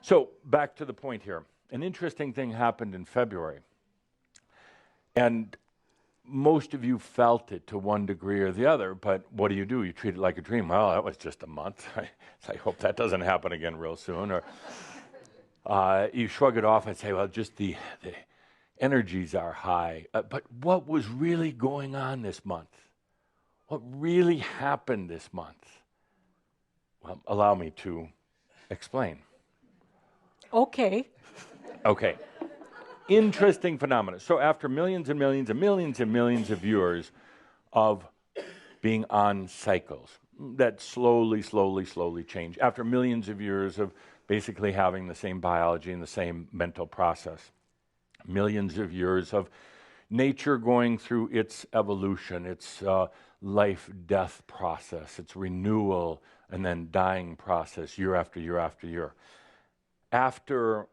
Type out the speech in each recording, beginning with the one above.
So back to the point here. An interesting thing happened in February. And most of you felt it to one degree or the other, but what do? You treat it like a dream. Well, that was just a month. I hope that doesn't happen again real soon. Or you shrug it off and say, well, just the energies are high. But what was really going on this month? What really happened this month? Well, allow me to explain. Okay. Okay. Interesting phenomena. So after millions and millions and millions and millions of years of being on cycles that slowly change, after millions of years of basically having the same biology and the same mental process, millions of years of nature going through its evolution, its life-death process, its renewal and then dying process year after year after year. After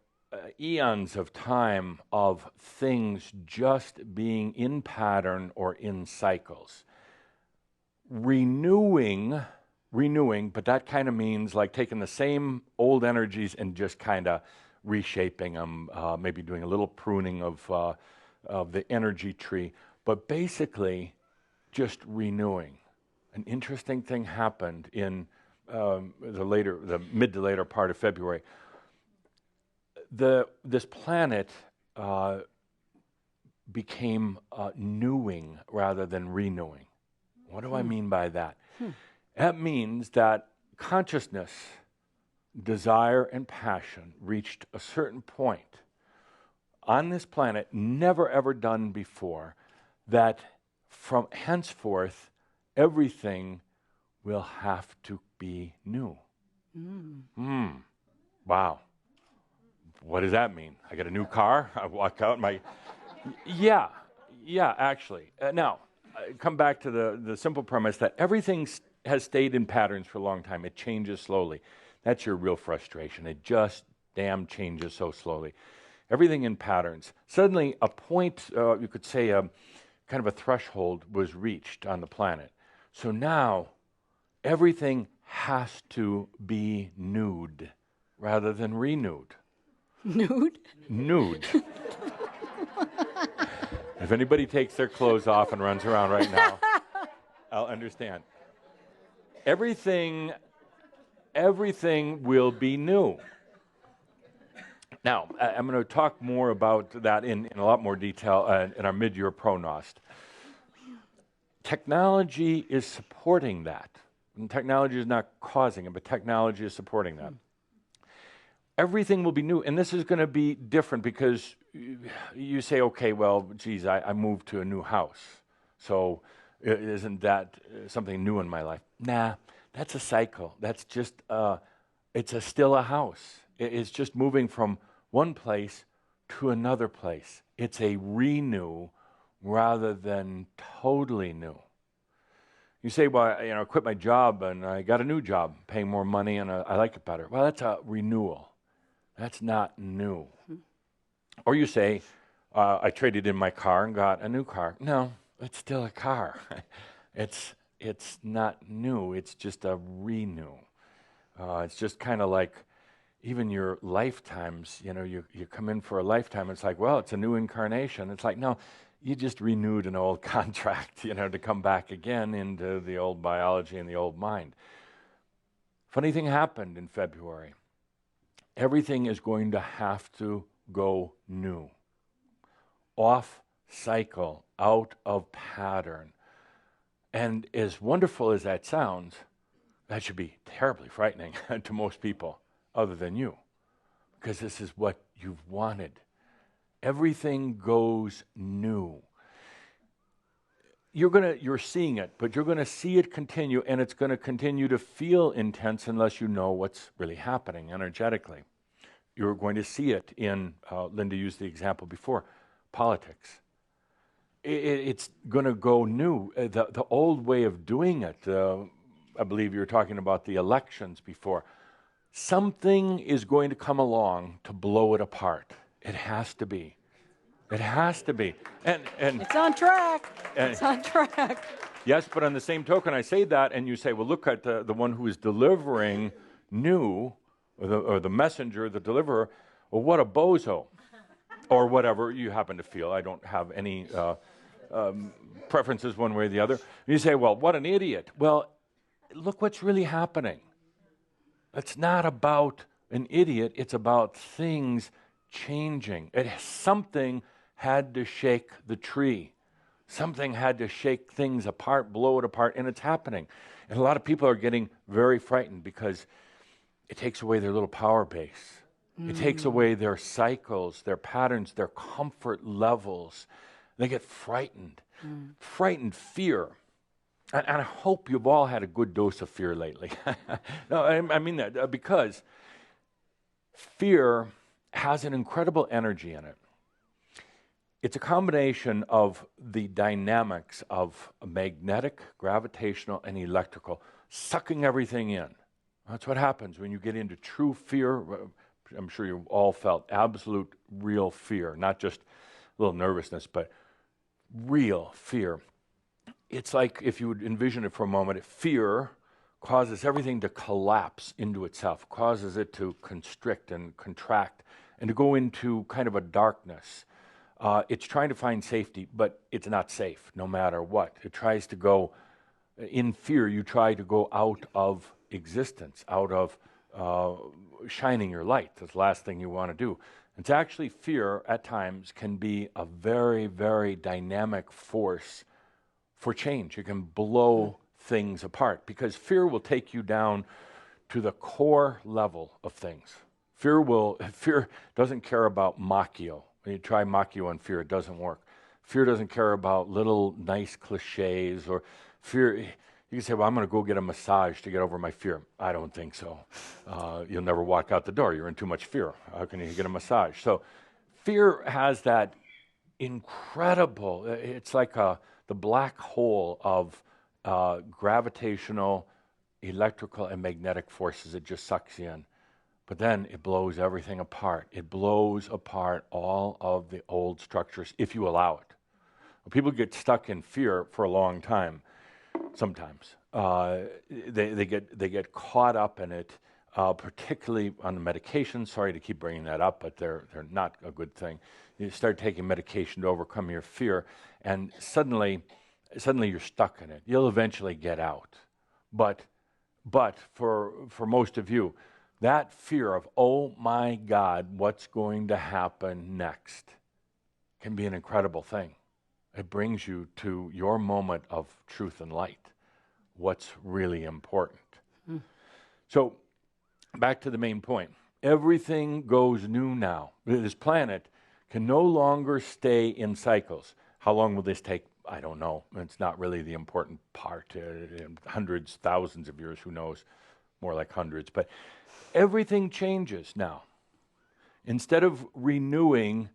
eons of time of things just being in pattern or in cycles, renewing, but that kind of means like taking the same old energies and just kind of reshaping them, maybe doing a little pruning of the energy tree, but basically just renewing. An interesting thing happened in the mid to later part of February. This planet became newing rather than renewing. What do I mean by that? That means that consciousness, desire, and passion reached a certain point on this planet, never ever done before, that from henceforth, everything will have to be new. Wow. What does that mean? I get a new car, I walk out, Yeah, actually. Now, come back to the simple premise that everything has stayed in patterns for a long time. It changes slowly. That's your real frustration. It just damn changes so slowly. Everything in patterns. Suddenly, a point, you could say kind of a threshold was reached on the planet. So now, everything has to be nude rather than renewed. Nude? Nude. If anybody takes their clothes off and runs around right now, I'll understand. Everything will be new. Now, I'm going to talk more about that in a lot more detail in our mid-year pronost. Technology is supporting that. And technology is not causing it, but technology is supporting that. Everything will be new, and this is going to be different because you say, okay, well, geez, I moved to a new house, so isn't that something new in my life? Nah, that's a cycle. That's just, still a house. It's just moving from one place to another place. It's a renew rather than totally new. You say, well, I quit my job and I got a new job, paying more money, and I like it better. Well, that's a renewal. That's not new. Or you say, I traded in my car and got a new car. No, it's still a car. It's not new. It's just a renew. It's just kind of like even your lifetimes. You come in for a lifetime. It's like, well, it's a new incarnation. It's like, no, you just renewed an old contract, to come back again into the old biology and the old mind. Funny thing happened in February. Everything is going to have to go new. Off cycle, out of pattern. And as wonderful as that sounds, that should be terribly frightening to most people other than you, because this is what you've wanted. Everything goes new. You're seeing it, but you're going to see it continue, and it's going to continue to feel intense unless you know what's really happening energetically. You're going to see it in, Linda used the example before, politics. It's going to go new. The old way of doing it, I believe you were talking about the elections before, something is going to come along to blow it apart. It has to be. It has to be. And it's on track. It's on track. Yes, but on the same token, I say that, and you say, well, look at the one who is delivering new. or the messenger, the deliverer, well, what a bozo, or whatever you happen to feel. I don't have any preferences one way or the other. You say, well, what an idiot. Well, look what's really happening. It's not about an idiot. It's about things changing. Something had to shake the tree. Something had to shake things apart, blow it apart, and it's happening. And a lot of people are getting very frightened because it takes away their little power base. It takes away their cycles, their patterns, their comfort levels. They get frightened. Frightened fear. And I hope you've all had a good dose of fear lately. No, I mean that because fear has an incredible energy in it. It's a combination of the dynamics of magnetic, gravitational, and electrical, sucking everything in. That's what happens when you get into true fear. I'm sure you've all felt absolute, real fear, not just a little nervousness, but real fear. It's like, if you would envision it for a moment, fear causes everything to collapse into itself, causes it to constrict and contract, and to go into kind of a darkness. It's trying to find safety, but it's not safe no matter what. It tries to go, in fear, you try to go out of existence, out of shining your light. That's the last thing you want to do. It's actually, fear at times can be a very, very dynamic force for change. It can blow things apart because fear will take you down to the core level of things. Fear doesn't care about MAKIO. When you try MAKIO on fear, it doesn't work. Fear doesn't care about little nice cliches or fear. You can say, well, I'm going to go get a massage to get over my fear. I don't think so. You'll never walk out the door. You're in too much fear. How can you get a massage? So fear has that incredible, it's like the black hole of gravitational, electrical, and magnetic forces. It just sucks you in. But then it blows everything apart. It blows apart all of the old structures if you allow it. People get stuck in fear for a long time. Sometimes they get caught up in it, particularly on the medication. Sorry to keep bringing that up, but they're not a good thing. You start taking medication to overcome your fear, and suddenly you're stuck in it. You'll eventually get out, but for most of you, that fear of, oh my God, what's going to happen next, can be an incredible thing. It brings you to your moment of truth and light, what's really important. So back to the main point. Everything goes new now. This planet can no longer stay in cycles. How long will this take? I don't know. It's not really the important part. Hundreds, thousands of years, who knows? More like hundreds. But everything changes now. Instead of renewing,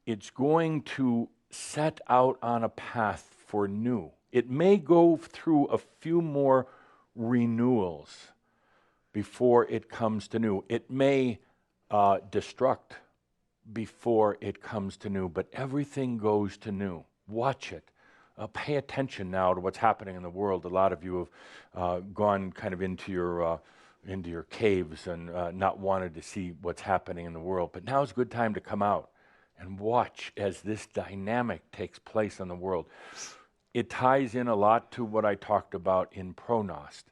it's going to set out on a path for new. It may go through a few more renewals before it comes to new. It may destruct before it comes to new, but everything goes to new. Watch it. Pay attention now to what's happening in the world. A lot of you have gone kind of into your caves and not wanted to see what's happening in the world, but now's a good time to come out and watch as this dynamic takes place in the world. It ties in a lot to what I talked about in Pronost,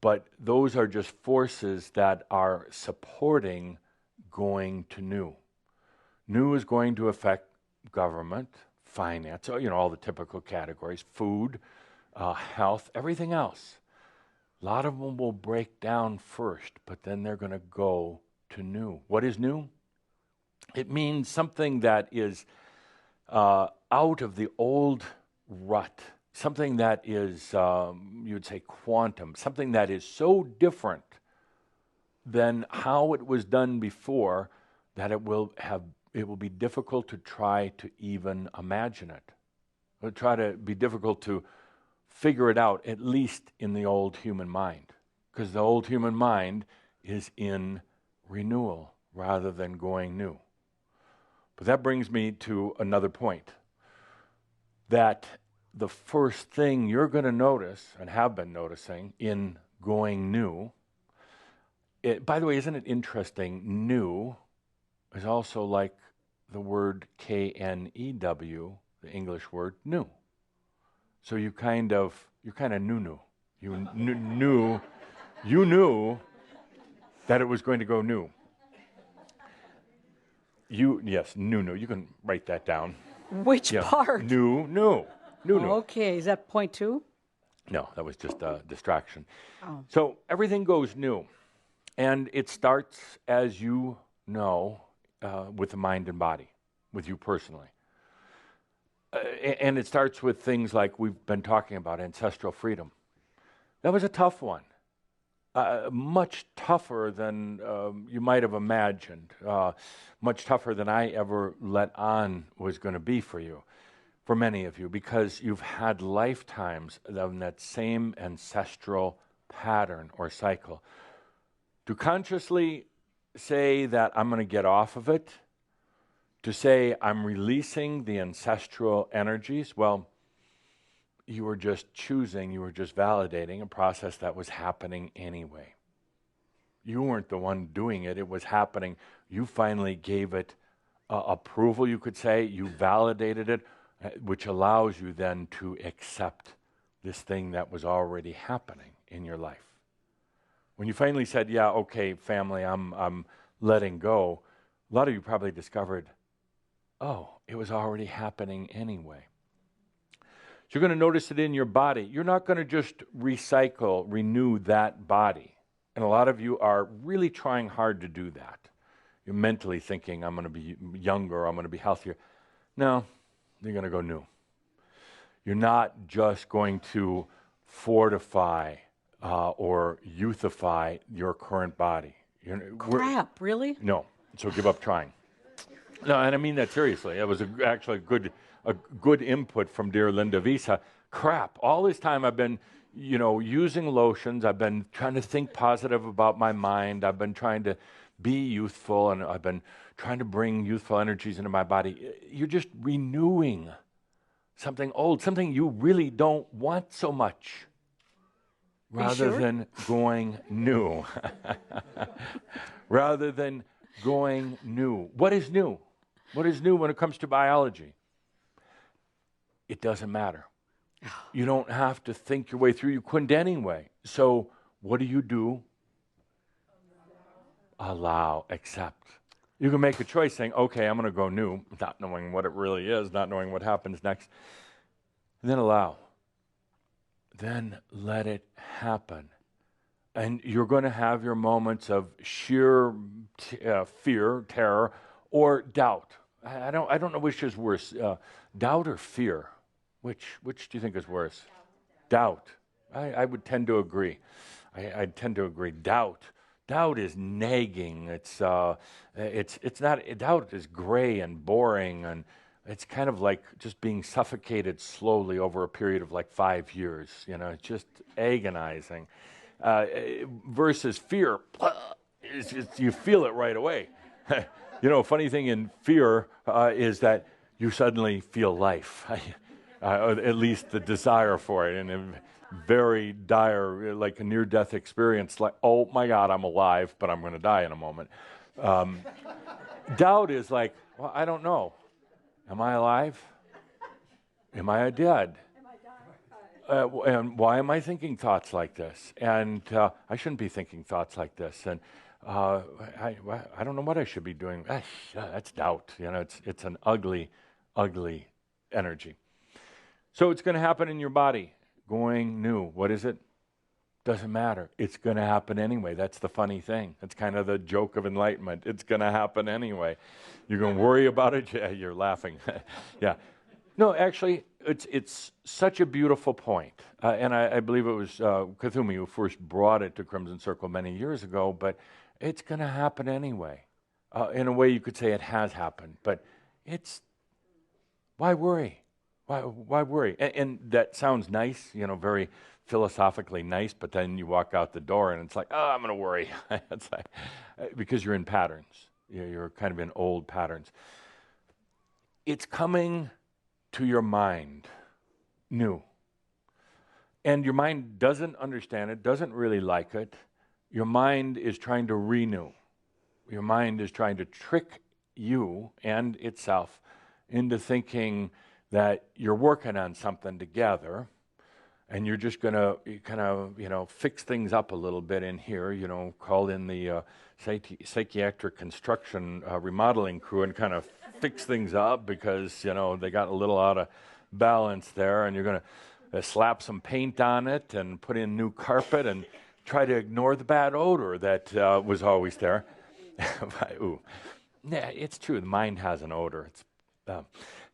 but those are just forces that are supporting going to new. New is going to affect government, finance, all the typical categories, food, health, everything else. A lot of them will break down first, but then they're going to go to new. What is new? It means something that is out of the old rut, something that is, you would say, quantum, something that is so different than how it was done before that it will be difficult to try to even imagine it. It will try to be difficult to figure it out, at least in the old human mind, because the old human mind is in renewal rather than going new. But that brings me to another point, that the first thing you're going to notice, and have been noticing, in going new, By the way, isn't it interesting? New is also like the word Knew, the English word new. So you're kind of new. You knew that it was going to go new. Yes, new. You can write that down. Which part? New. Okay, is that point 2? No, that was just a distraction. Oh. So everything goes new. And it starts, as you know, with the mind and body, with you personally. And it starts with things like we've been talking about, ancestral freedom. That was a tough one. Much tougher than you might have imagined. Much tougher than I ever let on was going to be for you, for many of you, because you've had lifetimes of that same ancestral pattern or cycle. To consciously say that I'm going to get off of it, to say I'm releasing the ancestral energies, well, you were just choosing, you were just validating a process that was happening anyway. You weren't the one doing it, it was happening. You finally gave it approval, you could say. You validated it, which allows you then to accept this thing that was already happening in your life. When you finally said, yeah, okay, family, I'm letting go, a lot of you probably discovered, oh, it was already happening anyway. So you're going to notice it in your body. You're not going to just renew that body. And a lot of you are really trying hard to do that. You're mentally thinking, I'm going to be younger, I'm going to be healthier. No, you're going to go new. You're not just going to fortify or youthify your current body. Crap, really? No, so give up trying. No, and I mean that seriously. It was actually a good input from dear Linda Visa. Crap, all this time I've been, using lotions. I've been trying to think positive about my mind. I've been trying to be youthful, and I've been trying to bring youthful energies into my body. You're just renewing something old, something you really don't want so much, rather than going new. Rather than going new. What is new? What is new when it comes to biology? It doesn't matter. You don't have to think your way through. You couldn't anyway. So what do? Allow, accept. You can make a choice saying, okay, I'm going to go new, not knowing what it really is, not knowing what happens next. And then allow. Then let it happen. And you're going to have your moments of sheer fear, terror, or doubt. I don't know which is worse, doubt or fear. Which do you think is worse? Doubt. I would tend to agree. I tend to agree. Doubt is nagging. It's not. Doubt is gray and boring, and it's kind of like just being suffocated slowly over a period of like 5 years. It's just agonizing. Versus fear, you feel it right away. Funny thing in fear is that you suddenly feel life, at least the desire for it, and a very dire, like a near-death experience, like, oh my God, I'm alive, but I'm going to die in a moment. Doubt is like, well, I don't know. Am I alive? Am I dead? And why am I thinking thoughts like this? And I shouldn't be thinking thoughts like this. And I don't know what I should be doing. That's doubt. It's an ugly, ugly energy. So it's going to happen in your body. Going new. What is it? Doesn't matter. It's going to happen anyway. That's the funny thing. That's kind of the joke of enlightenment. It's going to happen anyway. You're going to worry about it? Yeah, you're laughing. Yeah. No, actually, it's such a beautiful point. And I believe it was Kuthumi who first brought it to Crimson Circle many years ago, but it's going to happen anyway. In a way, you could say it has happened, but why worry? Why worry? And that sounds nice, very philosophically nice, but then you walk out the door and it's like, oh, I'm going to worry. It's like, because you're in patterns. You're kind of in old patterns. It's coming to your mind new. And your mind doesn't understand it, doesn't really like it, Your mind is trying to renew. Your mind is trying to trick you and itself into thinking that you're working on something together, and you're just going to kind of, fix things up a little bit in here, call in the psychiatric construction remodeling crew and kind of fix things up because, they got a little out of balance there, and you're going to slap some paint on it and put in new carpet and try to ignore the bad odor that was always there. Ooh. Yeah, it's true. The mind has an odor. It's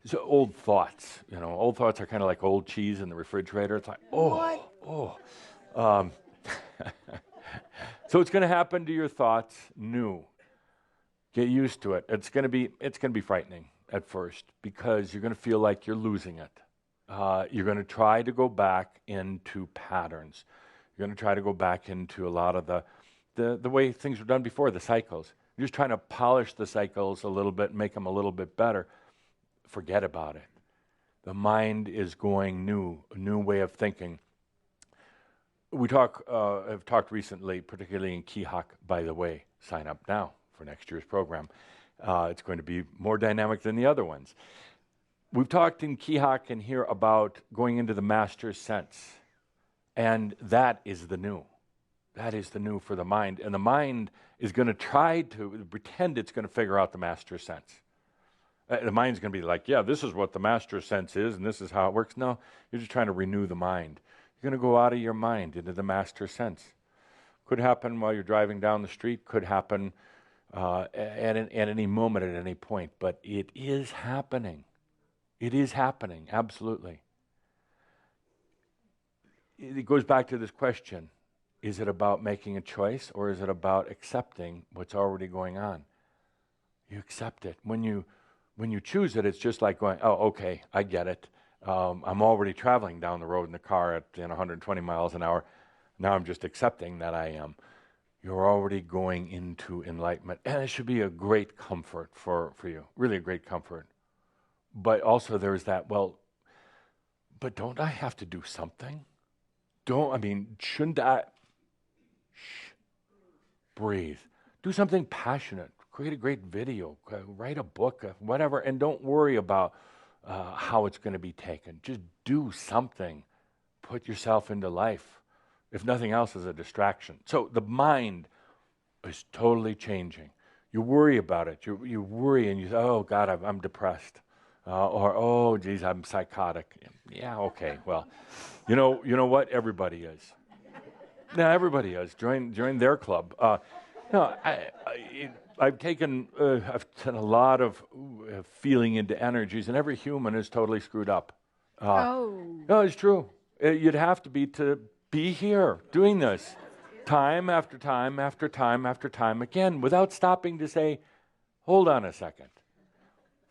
so old thoughts. Old thoughts are kind of like old cheese in the refrigerator. It's like, So it's going to happen to your thoughts new. Get used to it. It's going to be frightening at first because you're going to feel like you're losing it. You're going to try to go back into patterns. You're going to try to go back into a lot of the way things were done before, the cycles. You're just trying to polish the cycles a little bit, make them a little bit better. Forget about it. The mind is going new, a new way of thinking. We have talked recently, particularly in Kihak, by the way, sign up now for next year's program. It's going to be more dynamic than the other ones. We've talked in Kihak and here about going into the master's sense. And that is the new. That is the new for the mind. And the mind is going to try to pretend it's going to figure out the master's sense. The mind's going to be like, yeah, this is what the master's sense is, and this is how it works. No, you're just trying to renew the mind. You're going to go out of your mind into the master's sense. Could happen while you're driving down the street, could happen at any moment, at any point. But it is happening. It is happening, absolutely. It goes back to this question. Is it about making a choice, or is it about accepting what's already going on? You accept it. When you choose it, it's just like going, oh, okay, I get it. I'm already traveling down the road in the car at 120 miles an hour. Now I'm just accepting that I am. You're already going into enlightenment. And it should be a great comfort for you, really a great comfort. But also there's that, well, but don't I have to do something? Shouldn't I? Shh. Breathe. Do something passionate. Create a great video. Write a book, whatever. And don't worry about how it's going to be taken. Just do something. Put yourself into life. If nothing else, as a distraction. So the mind is totally changing. You worry about it. You worry and you say, oh, God, I'm depressed. Or, oh, geez, I'm psychotic. Yeah, okay, well, you know what? Everybody is. Yeah, everybody is. Join their club. I've done a lot of feeling into energies, and every human is totally screwed up. No, it's true. You'd have to be here doing this time after time after time after time again without stopping to say, hold on a second.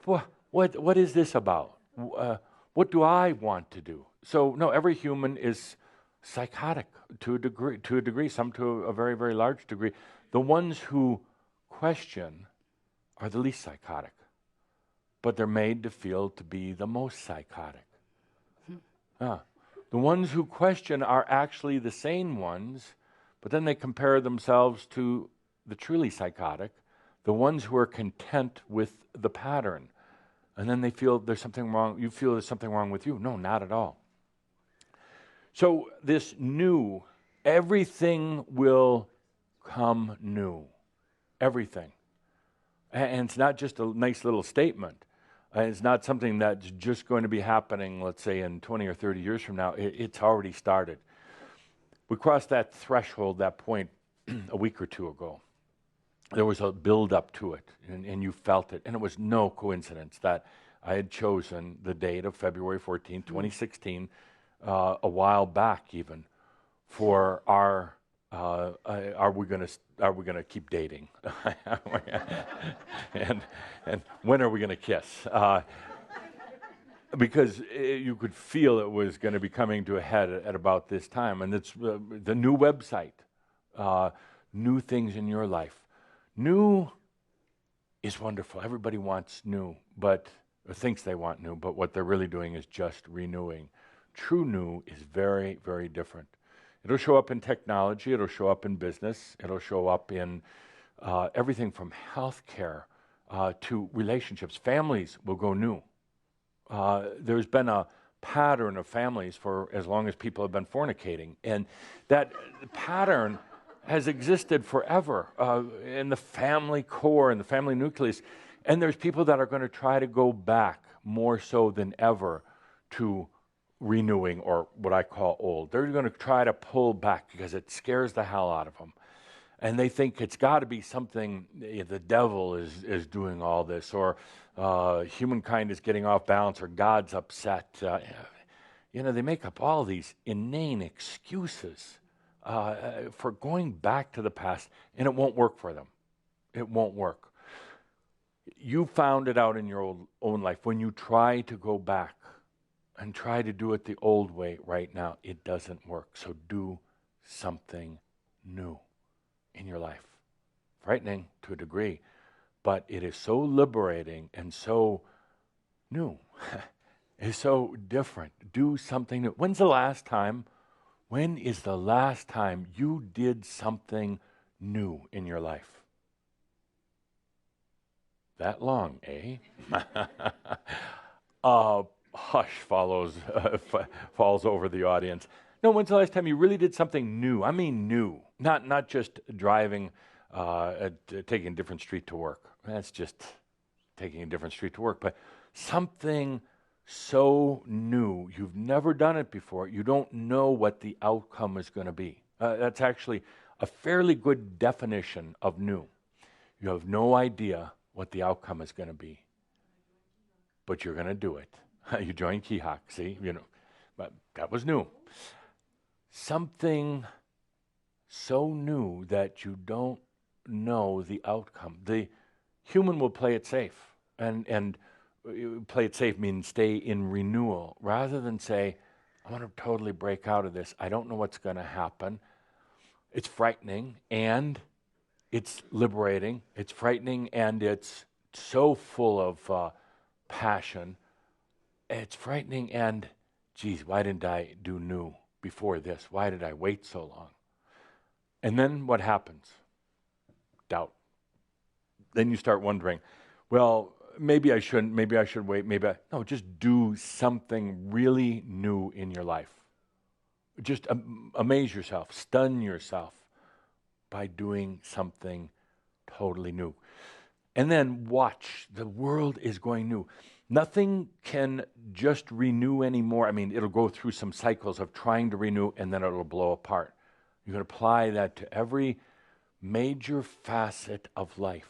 What is this about? What do I want to do? So, no, every human is psychotic to a degree, some to a very, very large degree. The ones who question are the least psychotic, but they're made to feel to be the most psychotic. The ones who question are actually the sane ones, but then they compare themselves to the truly psychotic, the ones who are content with the pattern. And then they feel there's something wrong. You feel there's something wrong with you. No, not at all. So this new, everything will come new. Everything. And it's not just a nice little statement. It's not something that's just going to be happening, let's say, in 20 or 30 years from now. It's already started. We crossed that threshold, that point, a week or two ago. There was a build-up to it, and you felt it. And it was no coincidence that I had chosen the date of February 14, 2016, a while back even, for our are we gonna keep dating, and when are we gonna kiss? Because you could feel it was going to be coming to a head at about this time, and it's the new website, new things in your life. New is wonderful. Everybody wants new, or thinks they want new, but what they're really doing is just renewing. True new is very, very different. It'll show up in technology. It'll show up in business. It'll show up in everything from healthcare to relationships. Families will go new. There's been a pattern of families for as long as people have been fornicating. And that pattern has existed forever in the family core, in the family nucleus. And there's people that are going to try to go back more so than ever to renewing, or what I call old. They're going to try to pull back because it scares the hell out of them. And they think it's got to be something, the devil is doing all this, or humankind is getting off balance, or God's upset. They make up all these inane excuses for going back to the past, and it won't work for them. It won't work. You found it out in your own life. When you try to go back and try to do it the old way right now, it doesn't work. So do something new in your life. Frightening to a degree, but it is so liberating and so new. It's so different. Do something new. When is the last time you did something new in your life? That long, eh? Hush falls over the audience. No, when's the last time you really did something new? I mean new. Not just driving, taking a different street to work. That's just taking a different street to work. But something so new. You've never done it before. You don't know what the outcome is going to be. That's actually a fairly good definition of new. You have no idea what the outcome is going to be, but you're going to do it. You join Kihak, see? But that was new. Something so new that you don't know the outcome. The human will play it safe, and play it safe means stay in renewal, rather than say, I want to totally break out of this. I don't know what's going to happen. It's frightening, and it's liberating. It's frightening, and it's so full of passion. It's frightening, and, geez, why didn't I do new before this? Why did I wait so long? And then what happens? Doubt. Then you start wondering, well, maybe I shouldn't, maybe I should wait, no, just do something really new in your life. Just amaze yourself, stun yourself by doing something totally new. And then watch, the world is going new. Nothing can just renew anymore. I mean, it'll go through some cycles of trying to renew, and then it'll blow apart. You can apply that to every major facet of life.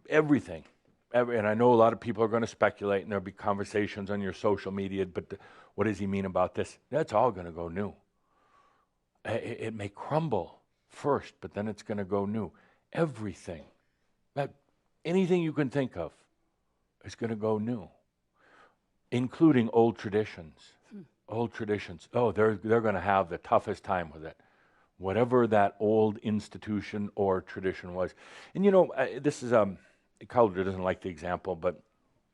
Everything. And I know a lot of people are going to speculate, and there'll be conversations on your social media, but what does he mean about this? That's all going to go new. It may crumble first, but then it's going to go new. Everything. Anything you can think of is going to go new, including old traditions. Old traditions. Oh, they're going to have the toughest time with it. Whatever that old institution or tradition was. And this is KOLDRA doesn't like the example, but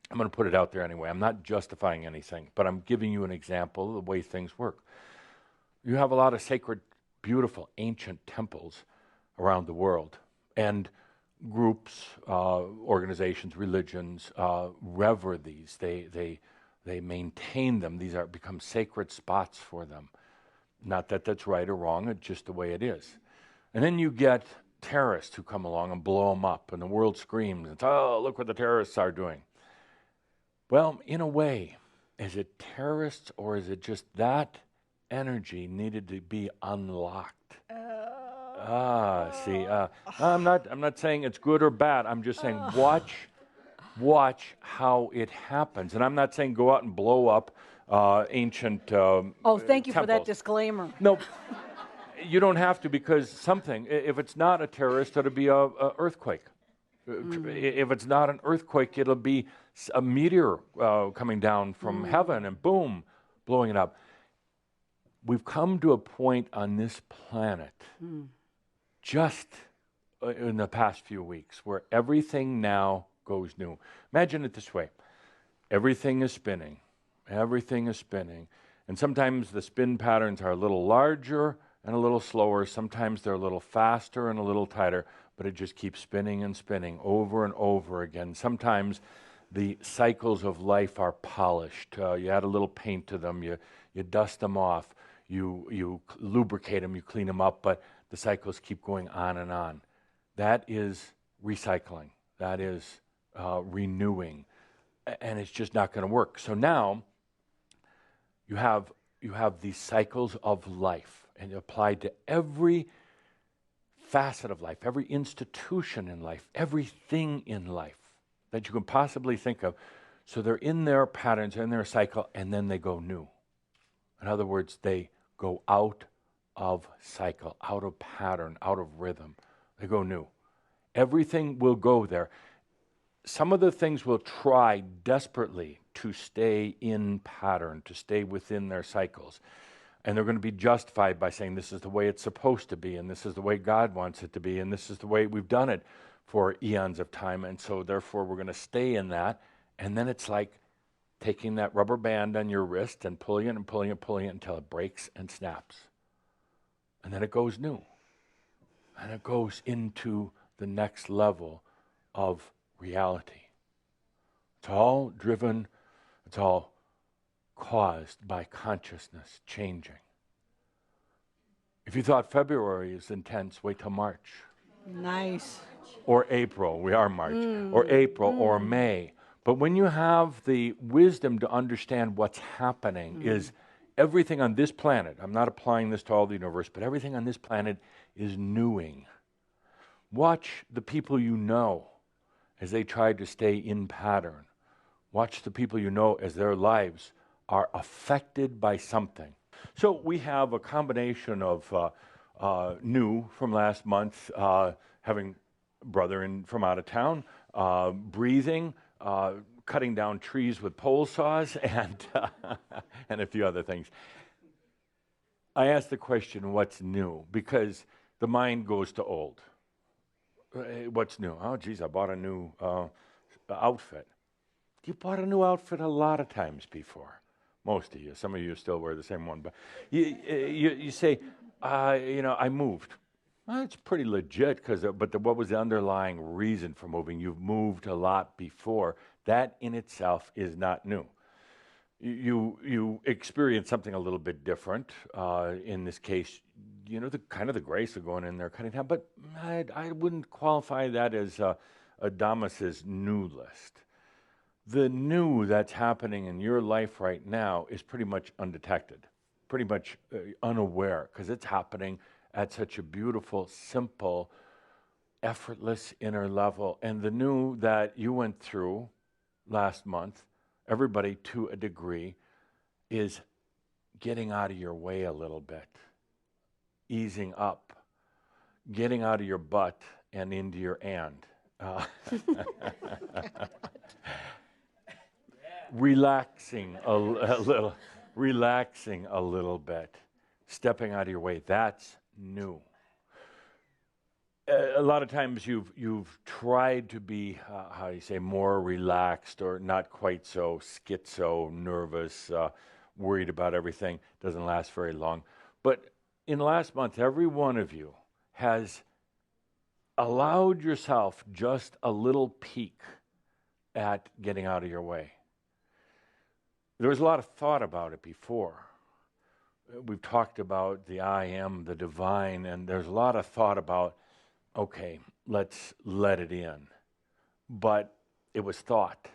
I'm going to put it out there anyway. I'm not justifying anything, but I'm giving you an example of the way things work. You have a lot of sacred, beautiful, ancient temples around the world, and groups, organizations, religions revere these. They maintain them. These become sacred spots for them. Not that that's right or wrong, it's just the way it is. And then you get terrorists who come along and blow them up, and the world screams, and oh, look what the terrorists are doing. Well, in a way, is it terrorists, or is it just that energy needed to be unlocked? I'm not saying it's good or bad. I'm just saying watch how it happens. And I'm not saying go out and blow up ancient thank you temples. for that disclaimer. No, you don't have to, because if it's not a terrorist, it'll be a earthquake. If it's not an earthquake, it'll be a meteor coming down from heaven and boom, blowing it up. We've come to a point on this planet just in the past few weeks where everything now goes new. Imagine it this way. Everything is spinning. Everything is spinning. And sometimes the spin patterns are a little larger, and a little slower. Sometimes they're a little faster and a little tighter, but it just keeps spinning and spinning over and over again. Sometimes the cycles of life are polished. You add a little paint to them, you dust them off, you lubricate them, you clean them up, but the cycles keep going on and on. That is recycling. That is renewing. And it's just not going to work. So now you have these cycles of life, and applied to every facet of life, every institution in life, everything in life that you can possibly think of. So they're in their patterns, in their cycle, and then they go new. In other words, they go out of cycle, out of pattern, out of rhythm. They go new. Everything will go there. Some of the things will try desperately to stay in pattern, to stay within their cycles. And they're going to be justified by saying this is the way it's supposed to be, and this is the way God wants it to be, and this is the way we've done it for eons of time, and so therefore we're going to stay in that. And then it's like taking that rubber band on your wrist and pulling it and pulling it, pulling it until it breaks and snaps. And then it goes new. And it goes into the next level of reality. It's all driven, it's all caused by consciousness changing. If you thought February is intense, wait till March. Nice. Or April, we are March, or April, or May. But when you have the wisdom to understand what's happening is everything on this planet, I'm not applying this to all the universe, but everything on this planet is newing. Watch the people you know as they try to stay in pattern. Watch the people you know as their lives are affected by something. So we have a combination of new from last month, having brother from out of town, breathing, cutting down trees with pole saws, and a few other things. I asked the question, what's new? Because the mind goes to old. What's new? Oh, geez, I bought a new outfit. You bought a new outfit a lot of times before. Most of you. Some of you still wear the same one. But you say, I moved. Well, it's pretty legit, what was the underlying reason for moving? You've moved a lot before. That in itself is not new. You experience something a little bit different. In this case, the grace of going in there cutting down. But I wouldn't qualify that as Adamus's new list. The new that's happening in your life right now is pretty much undetected, pretty much unaware, because it's happening at such a beautiful, simple, effortless inner level. And the new that you went through last month, everybody to a degree, is getting out of your way a little bit, easing up, getting out of your butt and into your and. Relaxing a little bit, stepping out of your way. That's new. A lot of times you've tried to be, more relaxed or not quite so schizo, nervous, worried about everything. Doesn't last very long. But in the last month, every one of you has allowed yourself just a little peek at getting out of your way. There was a lot of thought about it before. We've talked about the I am, the divine, and there's a lot of thought about, okay, let's let it in. But it was thought.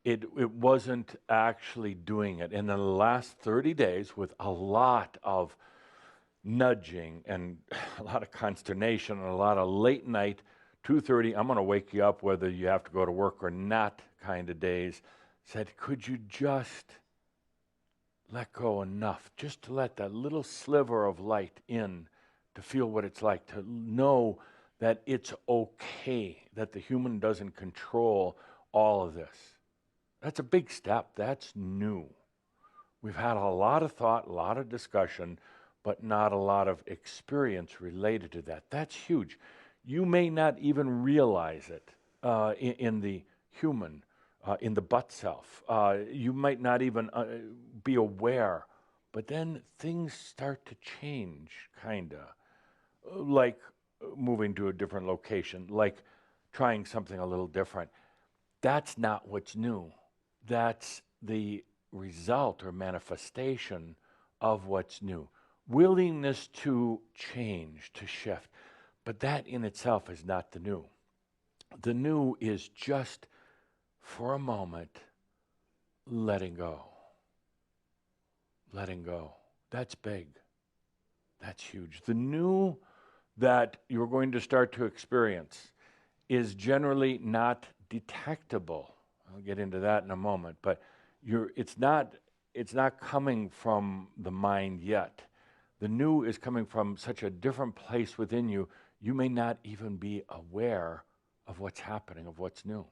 It wasn't actually doing it. And in the last 30 days, with a lot of nudging and a lot of consternation and a lot of late night, 2:30, I'm going to wake you up whether you have to go to work or not kind of days, said, could you just let go enough, just to let that little sliver of light in, to feel what it's like, to know that it's okay, that the human doesn't control all of this. That's a big step. That's new. We've had a lot of thought, a lot of discussion, but not a lot of experience related to that. That's huge. You may not even realize it in the human, in the but self. You might not even be aware But then things start to change, kind of, like moving to a different location, like trying something a little different. That's not what's new. That's the result or manifestation of what's new. Willingness to change, to shift. But that in itself is not the new. The new is just, for a moment, letting go. Letting go. That's big. That's huge. The new that you're going to start to experience is generally not detectable. I'll get into that in a moment, but it's not coming from the mind yet. The new is coming from such a different place within you, you may not even be aware of what's happening, of what's new.